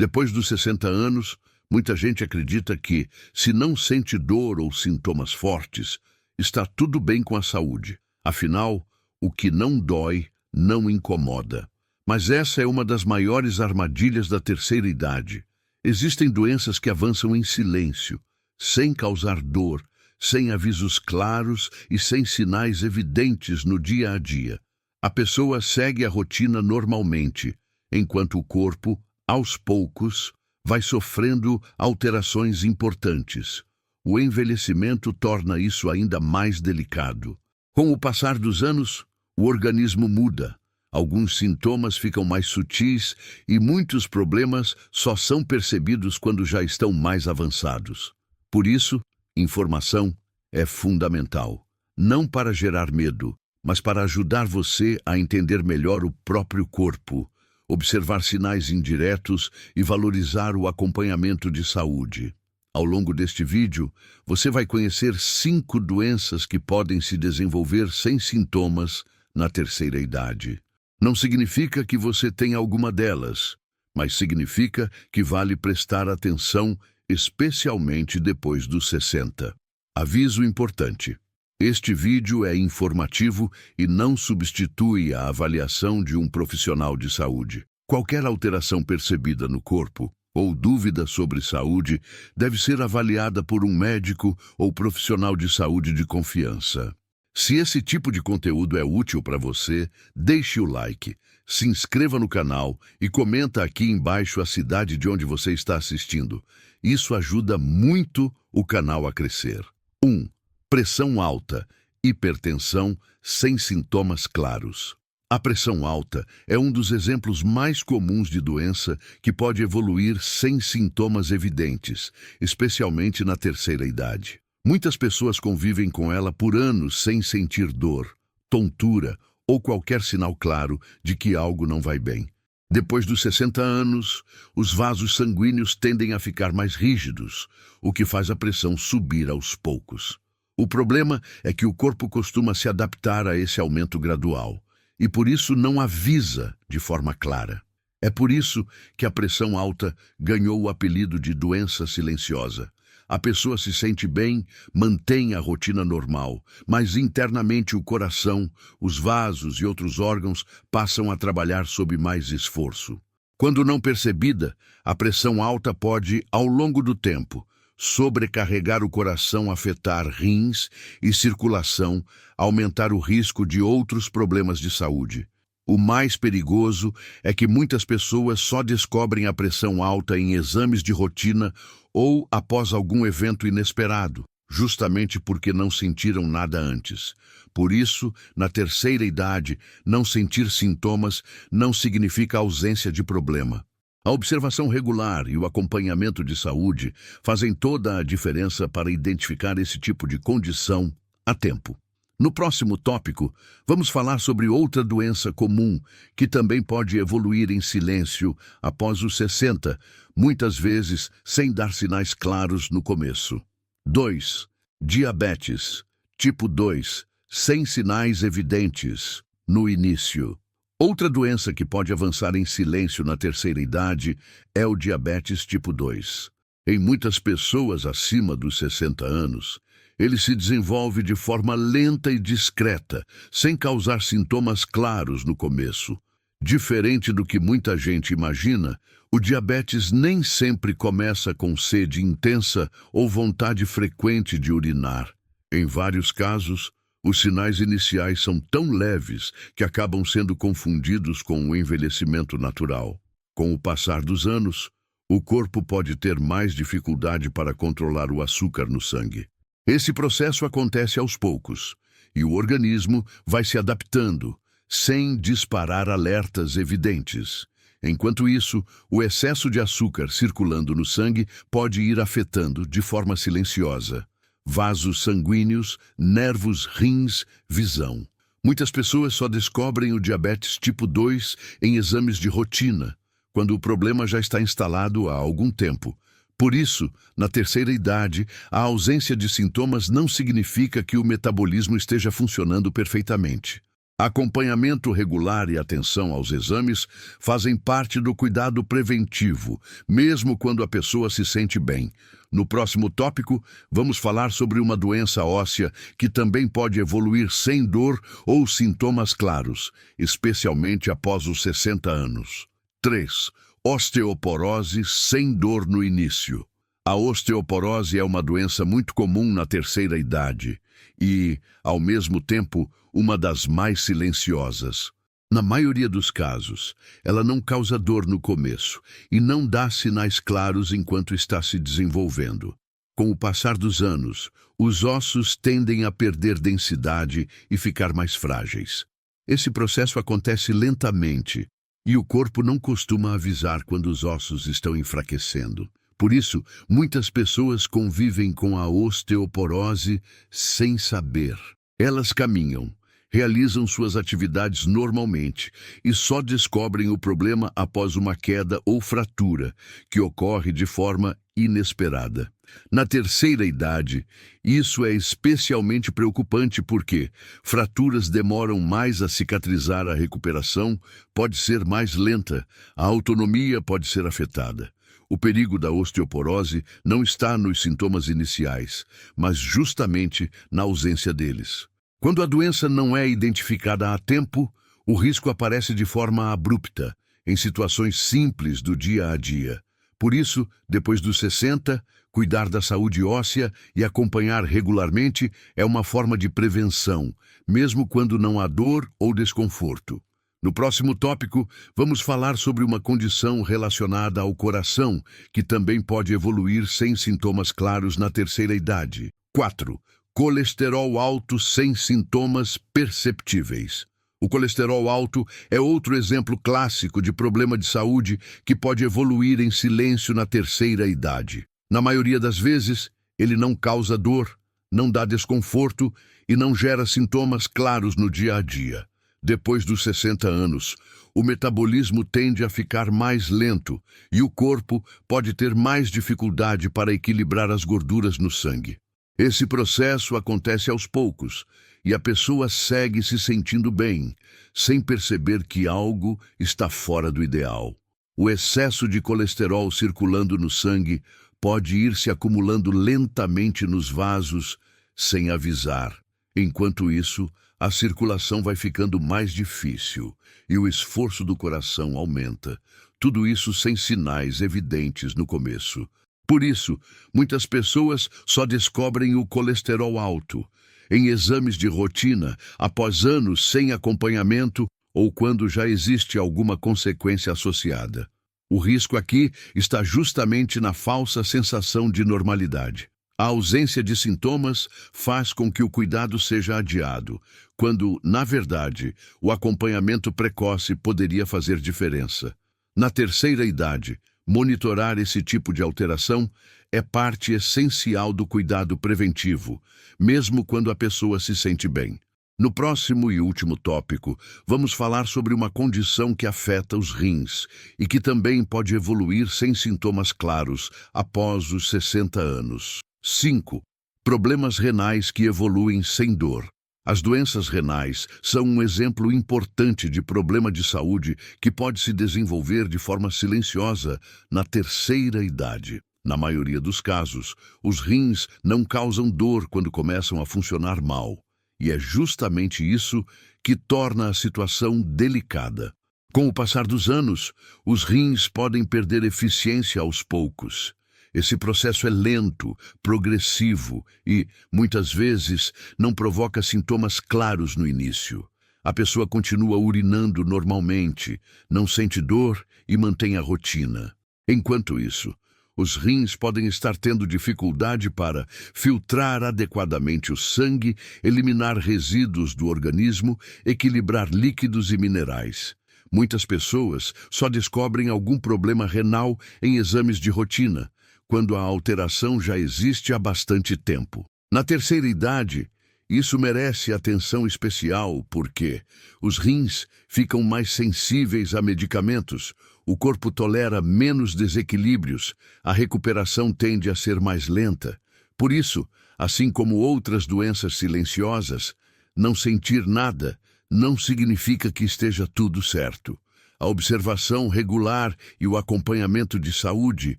Depois dos 60 anos, muita gente acredita que, se não sente dor ou sintomas fortes, está tudo bem com a saúde. Afinal, o que não dói não incomoda. Mas essa é uma das maiores armadilhas da terceira idade. Existem doenças que avançam em silêncio, sem causar dor, sem avisos claros e sem sinais evidentes no dia a dia. A pessoa segue a rotina normalmente, enquanto o corpo, aos poucos, vai sofrendo alterações importantes. O envelhecimento torna isso ainda mais delicado. Com o passar dos anos, o organismo muda. Alguns sintomas ficam mais sutis e muitos problemas só são percebidos quando já estão mais avançados. Por isso, informação é fundamental. Não para gerar medo, mas para ajudar você a entender melhor o próprio corpo, observar sinais indiretos e valorizar o acompanhamento de saúde. Ao longo deste vídeo, você vai conhecer 5 doenças que podem se desenvolver sem sintomas na terceira idade. Não significa que você tenha alguma delas, mas significa que vale prestar atenção, especialmente depois dos 60. Aviso importante: este vídeo é informativo e não substitui a avaliação de um profissional de saúde. Qualquer alteração percebida no corpo ou dúvida sobre saúde deve ser avaliada por um médico ou profissional de saúde de confiança. Se esse tipo de conteúdo é útil para você, deixe o like, se inscreva no canal e comenta aqui embaixo a cidade de onde você está assistindo. Isso ajuda muito o canal a crescer. 1. Pressão alta, hipertensão sem sintomas claros. A pressão alta é um dos exemplos mais comuns de doença que pode evoluir sem sintomas evidentes, especialmente na terceira idade. Muitas pessoas convivem com ela por anos sem sentir dor, tontura ou qualquer sinal claro de que algo não vai bem. Depois dos 60 anos, os vasos sanguíneos tendem a ficar mais rígidos, o que faz a pressão subir aos poucos. O problema é que o corpo costuma se adaptar a esse aumento gradual, e por isso não avisa de forma clara. É por isso que a pressão alta ganhou o apelido de doença silenciosa. A pessoa se sente bem, mantém a rotina normal, mas internamente o coração, os vasos e outros órgãos passam a trabalhar sob mais esforço. Quando não percebida, a pressão alta pode, ao longo do tempo, sobrecarregar o coração, afetar rins e circulação, aumentar o risco de outros problemas de saúde. O mais perigoso é que muitas pessoas só descobrem a pressão alta em exames de rotina ou após algum evento inesperado, justamente porque não sentiram nada antes. Por isso, na terceira idade, não sentir sintomas não significa ausência de problema. A observação regular e o acompanhamento de saúde fazem toda a diferença para identificar esse tipo de condição a tempo. No próximo tópico, vamos falar sobre outra doença comum que também pode evoluir em silêncio após os 60, muitas vezes sem dar sinais claros no começo. 2. Diabetes, tipo 2, sem sinais evidentes no início. Outra doença que pode avançar em silêncio na terceira idade é o diabetes tipo 2. Em muitas pessoas acima dos 60 anos, ele se desenvolve de forma lenta e discreta, sem causar sintomas claros no começo. Diferente do que muita gente imagina, o diabetes nem sempre começa com sede intensa ou vontade frequente de urinar. Em vários casos, os sinais iniciais são tão leves que acabam sendo confundidos com o envelhecimento natural. Com o passar dos anos, o corpo pode ter mais dificuldade para controlar o açúcar no sangue. Esse processo acontece aos poucos, e o organismo vai se adaptando, sem disparar alertas evidentes. Enquanto isso, o excesso de açúcar circulando no sangue pode ir afetando, de forma silenciosa, vasos sanguíneos, nervos, rins, visão. Muitas pessoas só descobrem o diabetes tipo 2 em exames de rotina, quando o problema já está instalado há algum tempo. Por isso, na terceira idade, a ausência de sintomas não significa que o metabolismo esteja funcionando perfeitamente. Acompanhamento regular e atenção aos exames fazem parte do cuidado preventivo, mesmo quando a pessoa se sente bem. No próximo tópico, vamos falar sobre uma doença óssea que também pode evoluir sem dor ou sintomas claros, especialmente após os 60 anos. 3. Osteoporose sem dor no início. A osteoporose é uma doença muito comum na terceira idade e, ao mesmo tempo, uma das mais silenciosas. Na maioria dos casos, ela não causa dor no começo e não dá sinais claros enquanto está se desenvolvendo. Com o passar dos anos, os ossos tendem a perder densidade e ficar mais frágeis. Esse processo acontece lentamente e o corpo não costuma avisar quando os ossos estão enfraquecendo. Por isso, muitas pessoas convivem com a osteoporose sem saber. Elas caminham, realizam suas atividades normalmente e só descobrem o problema após uma queda ou fratura, que ocorre de forma inesperada. Na terceira idade, isso é especialmente preocupante porque fraturas demoram mais a cicatrizar, a recuperação pode ser mais lenta, a autonomia pode ser afetada. O perigo da osteoporose não está nos sintomas iniciais, mas justamente na ausência deles. Quando a doença não é identificada a tempo, o risco aparece de forma abrupta, em situações simples do dia a dia. Por isso, depois dos 60, cuidar da saúde óssea e acompanhar regularmente é uma forma de prevenção, mesmo quando não há dor ou desconforto. No próximo tópico, vamos falar sobre uma condição relacionada ao coração, que também pode evoluir sem sintomas claros na terceira idade. 4. Colesterol alto sem sintomas perceptíveis. O colesterol alto é outro exemplo clássico de problema de saúde que pode evoluir em silêncio na terceira idade. Na maioria das vezes, ele não causa dor, não dá desconforto e não gera sintomas claros no dia a dia. Depois dos 60 anos, o metabolismo tende a ficar mais lento e o corpo pode ter mais dificuldade para equilibrar as gorduras no sangue. Esse processo acontece aos poucos e a pessoa segue se sentindo bem, sem perceber que algo está fora do ideal. O excesso de colesterol circulando no sangue pode ir se acumulando lentamente nos vasos, sem avisar. Enquanto isso, a circulação vai ficando mais difícil e o esforço do coração aumenta. Tudo isso sem sinais evidentes no começo. Por isso, muitas pessoas só descobrem o colesterol alto em exames de rotina, após anos sem acompanhamento ou quando já existe alguma consequência associada. O risco aqui está justamente na falsa sensação de normalidade. A ausência de sintomas faz com que o cuidado seja adiado, quando, na verdade, o acompanhamento precoce poderia fazer diferença. Na terceira idade, monitorar esse tipo de alteração é parte essencial do cuidado preventivo, mesmo quando a pessoa se sente bem. No próximo e último tópico, vamos falar sobre uma condição que afeta os rins e que também pode evoluir sem sintomas claros após os 60 anos. 5. Problemas renais que evoluem sem dor. As doenças renais são um exemplo importante de problema de saúde que pode se desenvolver de forma silenciosa na terceira idade. Na maioria dos casos, os rins não causam dor quando começam a funcionar mal, e é justamente isso que torna a situação delicada. Com o passar dos anos, os rins podem perder eficiência aos poucos. Esse processo é lento, progressivo e, muitas vezes, não provoca sintomas claros no início. A pessoa continua urinando normalmente, não sente dor e mantém a rotina. Enquanto isso, os rins podem estar tendo dificuldade para filtrar adequadamente o sangue, eliminar resíduos do organismo, equilibrar líquidos e minerais. Muitas pessoas só descobrem algum problema renal em exames de rotina, quando a alteração já existe há bastante tempo. Na terceira idade, isso merece atenção especial porque os rins ficam mais sensíveis a medicamentos, o corpo tolera menos desequilíbrios, a recuperação tende a ser mais lenta. Por isso, assim como outras doenças silenciosas, não sentir nada não significa que esteja tudo certo. A observação regular e o acompanhamento de saúde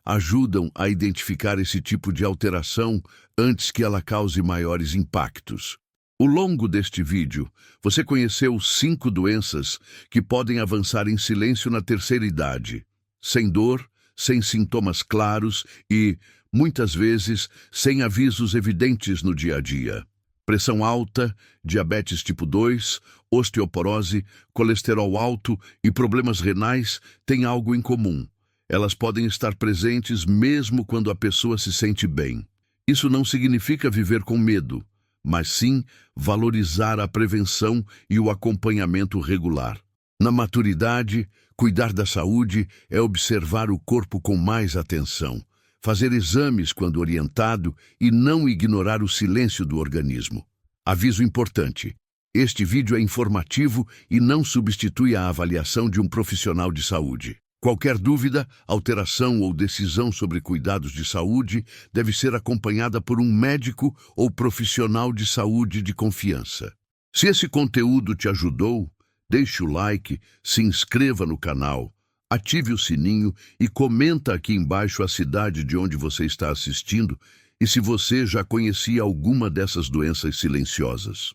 ajudam a identificar esse tipo de alteração antes que ela cause maiores impactos. Ao longo deste vídeo, você conheceu 5 doenças que podem avançar em silêncio na terceira idade, sem dor, sem sintomas claros e, muitas vezes, sem avisos evidentes no dia a dia. Pressão alta, diabetes tipo 2, osteoporose, colesterol alto e problemas renais têm algo em comum. Elas podem estar presentes mesmo quando a pessoa se sente bem. Isso não significa viver com medo, mas sim valorizar a prevenção e o acompanhamento regular. Na maturidade, cuidar da saúde é observar o corpo com mais atenção, fazer exames quando orientado e não ignorar o silêncio do organismo. Aviso importante: este vídeo é informativo e não substitui a avaliação de um profissional de saúde. Qualquer dúvida, alteração ou decisão sobre cuidados de saúde deve ser acompanhada por um médico ou profissional de saúde de confiança. Se esse conteúdo te ajudou, deixe o like, se inscreva no canal, ative o sininho e comenta aqui embaixo a cidade de onde você está assistindo e se você já conhecia alguma dessas doenças silenciosas.